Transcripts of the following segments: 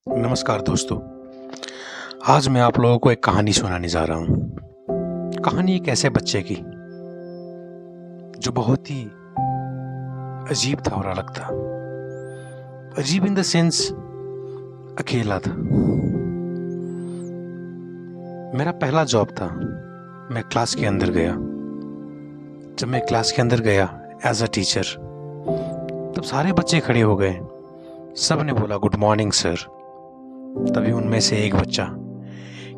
नमस्कार दोस्तों। आज मैं आप लोगों को एक कहानी सुनाने जा रहा हूँ। कहानी एक ऐसे बच्चे की जो बहुत ही अजीब था और अलग था। अजीब इन द सेंस अकेला था। मेरा पहला जॉब था। मैं क्लास के अंदर गया। जब मैं क्लास के अंदर गया एज अ टीचर, तब सारे बच्चे खड़े हो गए। सब ने बोला गुड मॉर्निंग सर। तभी उनमें से एक बच्चा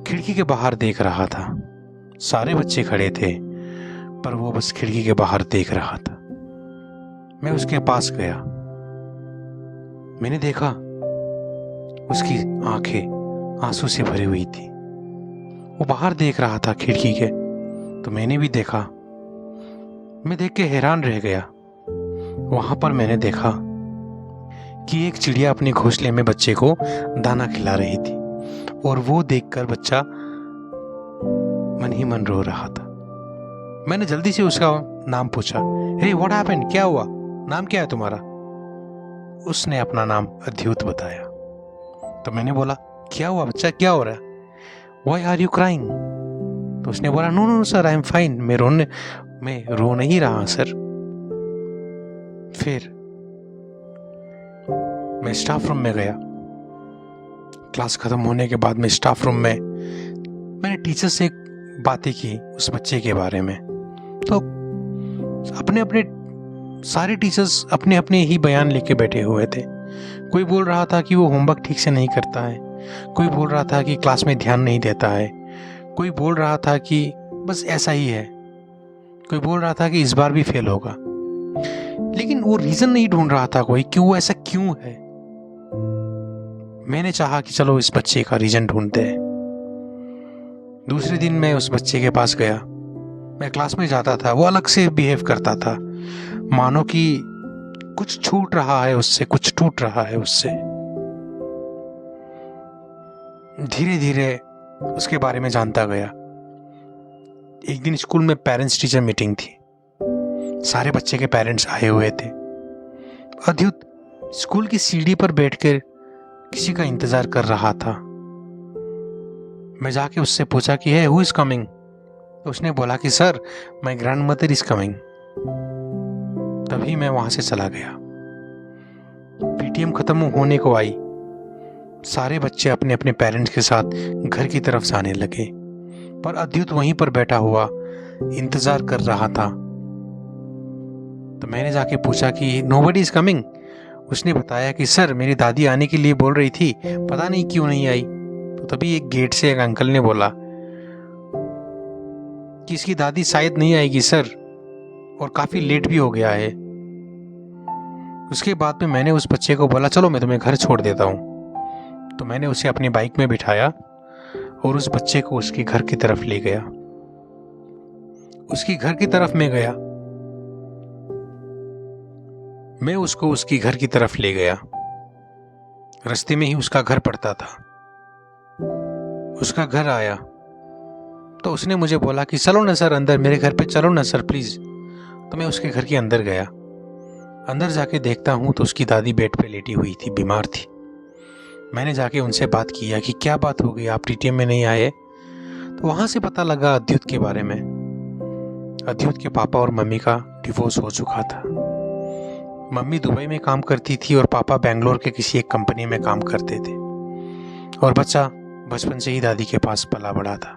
खिड़की के बाहर देख रहा था। सारे बच्चे खड़े थे पर वो बस खिड़की के बाहर देख रहा था। मैं उसके पास गया। मैंने देखा उसकी आंखें आंसू से भरी हुई थी। वो बाहर देख रहा था खिड़की के, तो मैंने भी देखा। मैं देख के हैरान रह गया। वहां पर मैंने देखा कि एक चिड़िया अपने घोंसले में बच्चे को दाना खिला रही थी और वो देखकर बच्चा मन ही मन रो रहा था। मैंने जल्दी से उसका नाम पूछा, हे व्हाट हैपेंड, क्या हुआ, नाम क्या है तुम्हारा? उसने अपना नाम अद्युत बताया। तो मैंने बोला क्या हुआ बच्चा, क्या हो रहा है, व्हाई आर यू क्राइंग? तो उसने बोला no no sir I am fine, मैं रो नहीं रहा सर। फिर मैं स्टाफ रूम में गया। क्लास खत्म होने के बाद मैं स्टाफ रूम में मैंने टीचर से बातें की उस बच्चे के बारे में। तो अपने अपने सारे टीचर्स अपने अपने ही बयान लेके बैठे हुए थे। कोई बोल रहा था कि वो होमवर्क ठीक से नहीं करता है, कोई बोल रहा था कि क्लास में ध्यान नहीं देता है, कोई बोल रहा था कि बस ऐसा ही है, कोई बोल रहा था कि इस बार भी फेल होगा। लेकिन वो रीजन नहीं ढूंढ रहा था कोई कि वो ऐसा क्यों है। मैंने चाहा कि चलो इस बच्चे का रीजन ढूंढते हैं। दूसरे दिन मैं उस बच्चे के पास गया। मैं क्लास में जाता था, वो अलग से बिहेव करता था, मानो कि कुछ छूट रहा है उससे, कुछ टूट रहा है उससे। धीरे धीरे उसके बारे में जानता गया। एक दिन स्कूल में पेरेंट्स टीचर मीटिंग थी। सारे बच्चे के पेरेंट्स आए हुए थे। अद्युत स्कूल की सीढ़ी पर बैठकर किसी का इंतजार कर रहा था। मैं जाके उससे पूछा कि है हु इज कमिंग? तो उसने बोला कि sir my grandmother is coming. तभी मैं वहां से चला गया। पीटीएम खत्म होने को आई। सारे बच्चे अपने अपने पेरेंट्स के साथ घर की तरफ जाने लगे, पर अद्युत वहीं पर बैठा हुआ इंतजार कर रहा था। तो मैंने जाके पूछा कि नोबडी इज कमिंग। उसने बताया कि सर मेरी दादी आने के लिए बोल रही थी, पता नहीं क्यों नहीं आई। तो तभी एक गेट से एक अंकल ने बोला कि इसकी दादी शायद नहीं आएगी सर, और काफी लेट भी हो गया है। उसके बाद में मैंने उस बच्चे को बोला चलो मैं तुम्हें घर छोड़ देता हूँ। तो मैंने उसे अपनी बाइक में बिठाया और उस बच्चे को उसके घर की तरफ ले गया। उसकी घर की तरफ मैं गया। मैं उसको उसकी घर की तरफ ले गया। रास्ते में ही उसका घर पड़ता था। उसका घर आया तो उसने मुझे बोला कि चलो ना सर अंदर, मेरे घर पे चलो ना सर प्लीज। तो मैं उसके घर के अंदर गया। अंदर जाके देखता हूं तो उसकी दादी बेड पे लेटी हुई थी, बीमार थी। मैंने जाके उनसे बात किया कि क्या बात हो गई, आप टीटीएम में नहीं आए? तो वहां से पता लगा अद्युत के बारे में। अद्युत के पापा और मम्मी का डिवोर्स हो चुका था। मम्मी दुबई में काम करती थी और पापा बेंगलोर के किसी एक कंपनी में काम करते थे, और बच्चा बचपन से ही दादी के पास पला बड़ा था।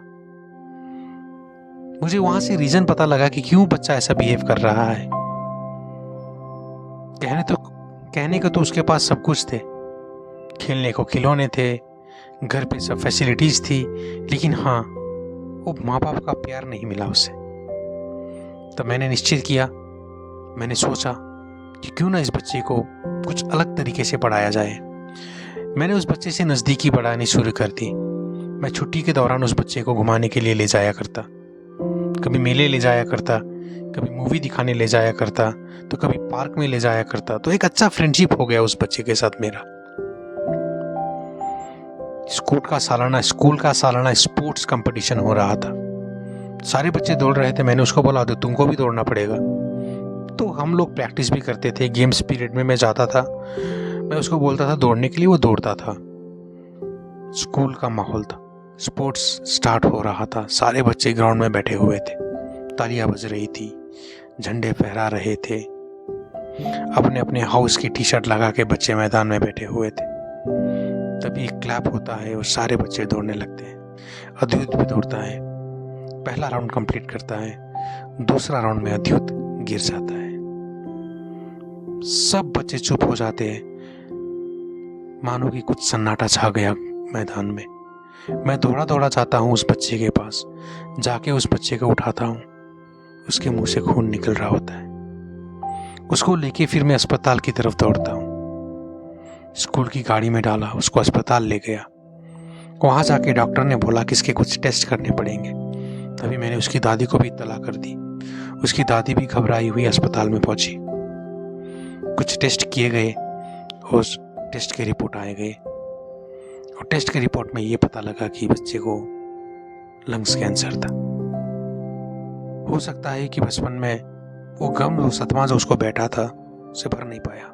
मुझे वहां से रीजन पता लगा कि क्यों बच्चा ऐसा बिहेव कर रहा है। कहने को तो उसके पास सब कुछ थे, खेलने को खिलौने थे, घर पे सब फैसिलिटीज थी, लेकिन हाँ वो माँ बाप का प्यार नहीं मिला उसे। तो मैंने निश्चित किया, मैंने सोचा कि क्यों ना इस बच्चे को कुछ अलग तरीके से पढ़ाया जाए। मैंने उस बच्चे से नज़दीकी बढ़ानी शुरू कर दी। मैं छुट्टी के दौरान उस बच्चे को घुमाने के लिए ले जाया करता, कभी मेले ले जाया करता, कभी मूवी दिखाने ले जाया करता, तो कभी पार्क में ले जाया करता। तो एक अच्छा फ्रेंडशिप हो गया उस बच्चे के साथ मेरा। स्कूल का सालाना स्पोर्ट्स कंपटीशन हो रहा था। सारे बच्चे दौड़ रहे थे। मैंने उसको बोला तो तुमको भी दौड़ना पड़ेगा। तो हम लोग प्रैक्टिस भी करते थे। गेम्स पीरियड में मैं जाता था, मैं उसको बोलता था दौड़ने के लिए, वो दौड़ता था। स्कूल का माहौल था। स्पोर्ट्स स्टार्ट हो रहा था। सारे बच्चे ग्राउंड में बैठे हुए थे। तालियां बज रही थी, झंडे फहरा रहे थे। अपने अपने हाउस की टी शर्ट लगा के बच्चे मैदान में बैठे हुए थे। तभी एक क्लैप होता है और सारे बच्चे दौड़ने लगते हैं। अद्युत भी दौड़ता है, पहला राउंड कंप्लीट करता है। दूसरा राउंड में अद्युत गिर जाता है। सब बच्चे चुप हो जाते हैं, मानो कि कुछ सन्नाटा छा गया मैदान में। मैं दौड़ा दौड़ा जाता हूँ उस बच्चे के पास, जाके उस बच्चे को उठाता हूँ। उसके मुंह से खून निकल रहा होता है। उसको लेके फिर मैं अस्पताल की तरफ दौड़ता हूँ। स्कूल की गाड़ी में डाला, उसको अस्पताल ले गया। वहां जाके डॉक्टर ने बोला कि इसके कुछ टेस्ट करने पड़ेंगे। तभी मैंने उसकी दादी को भी इत्तला कर दी। उसकी दादी भी घबराई हुई अस्पताल में पहुंची। कुछ टेस्ट किए गए और टेस्ट के रिपोर्ट आए गए और टेस्ट के रिपोर्ट में ये पता लगा कि बच्चे को लंग्स कैंसर था। हो सकता है कि बचपन में वो गम, वो सदमा जो उसको बैठा था, उसे भर नहीं पाया।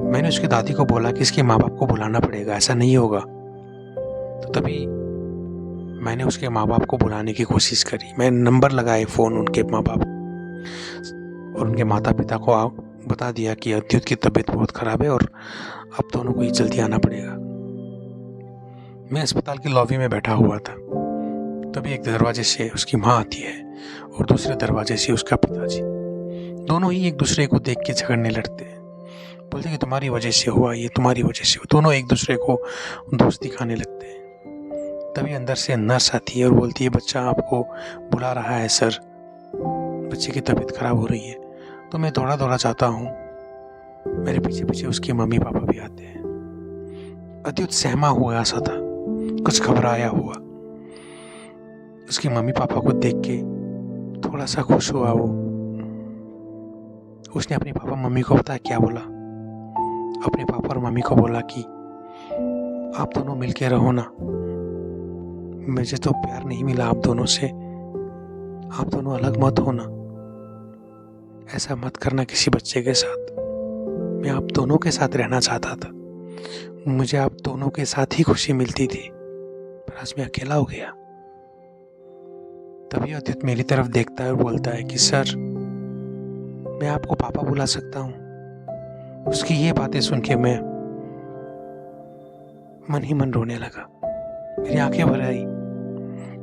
मैंने उसकी दादी को बोला कि इसके माँ बाप को बुलाना पड़ेगा, ऐसा नहीं होगा। तो तभी मैंने उसके माँ बाप को बुलाने की कोशिश करी। मैं नंबर लगाए फ़ोन उनके माँ बाप और उनके माता पिता को बता दिया कि अद्युत की तबीयत बहुत ख़राब है और अब दोनों को ही जल्दी आना पड़ेगा। मैं अस्पताल की लॉबी में बैठा हुआ था। तभी एक दरवाजे से उसकी माँ आती है और दूसरे दरवाजे से उसका पिताजी। दोनों ही एक दूसरे को देख के झगड़ने लगते हैं। बोलते कि तुम्हारी वजह से हुआ, ये तुम्हारी वजह से हुआ। दोनों एक दूसरे को दोष दिखाने लगते हैं। तभी अंदर से नर्स आती है और बोलती है बच्चा आपको बुला रहा है सर, बच्चे की तबीयत खराब हो रही है। तो मैं दौड़ा दौड़ा जाता हूँ। मेरे पीछे पीछे उसके मम्मी पापा भी आते हैं। अद्युत सहमा हुआ सा था, कुछ घबराया हुआ। उसके मम्मी पापा को देख के थोड़ा सा खुश हुआ वो। उसने अपने पापा मम्मी को बताया, क्या बोला? अपने पापा और मम्मी को बोला कि आप दोनों मिलके रहो ना, मुझे तो प्यार नहीं मिला आप दोनों से, आप दोनों अलग मत होना, ऐसा मत करना किसी बच्चे के साथ। मैं आप दोनों के साथ रहना चाहता था, मुझे आप दोनों के साथ ही खुशी मिलती थी, पर आज मैं अकेला हो गया। तभी अद्युत मेरी तरफ देखता है और बोलता है कि सर मैं आपको पापा बुला सकता हूँ। उसकी ये बातें सुन के मैं मन ही मन रोने लगा। मेरी आंखें भर आई।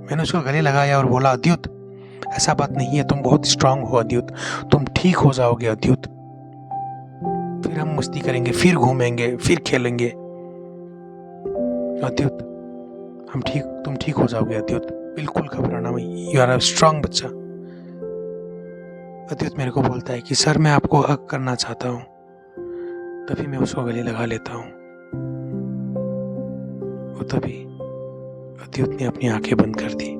मैंने उसको गले लगाया और बोला अद्युत ऐसा बात नहीं है, तुम बहुत स्ट्रांग हो अद्युत, तुम ठीक हो जाओगे अद्युत, फिर हम मस्ती करेंगे, फिर घूमेंगे, फिर खेलेंगे अद्युत, तुम ठीक हो जाओगे अद्युत, बिल्कुल घबराना मत, यू आर अ स्ट्रांग बच्चा। अद्युत मेरे को बोलता है कि सर मैं आपको हग करना चाहता हूँ। तभी मैं उसको गले लगा लेता हूँ और तभी अद्युत ने अपनी आंखें बंद कर दी।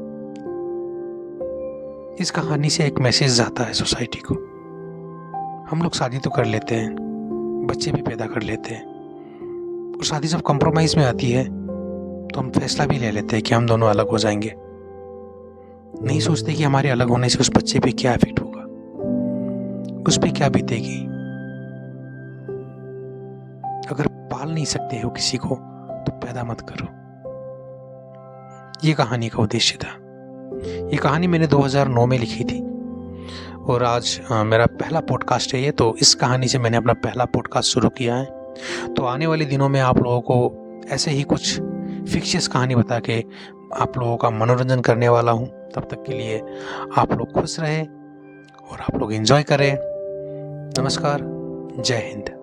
इस कहानी से एक मैसेज जाता है सोसाइटी को। हम लोग शादी तो कर लेते हैं, बच्चे भी पैदा कर लेते हैं, और शादी जब कॉम्प्रोमाइज में आती है तो हम फैसला भी ले लेते हैं कि हम दोनों अलग हो जाएंगे। नहीं सोचते कि हमारे अलग होने से उस बच्चे पे क्या इफेक्ट होगा, उस पे क्या बीतेगी। अगर पाल नहीं सकते हो किसी को तो पैदा मत करो। ये कहानी का उद्देश्य था। ये कहानी मैंने 2009 में लिखी थी और आज मेरा पहला पॉडकास्ट है ये। तो इस कहानी से मैंने अपना पहला पॉडकास्ट शुरू किया है। तो आने वाले दिनों में आप लोगों को ऐसे ही कुछ फिक्शियस कहानी बता के आप लोगों का मनोरंजन करने वाला हूँ। तब तक के लिए आप लोग खुश रहें और आप लोग एंजॉय करें। नमस्कार, जय हिंद।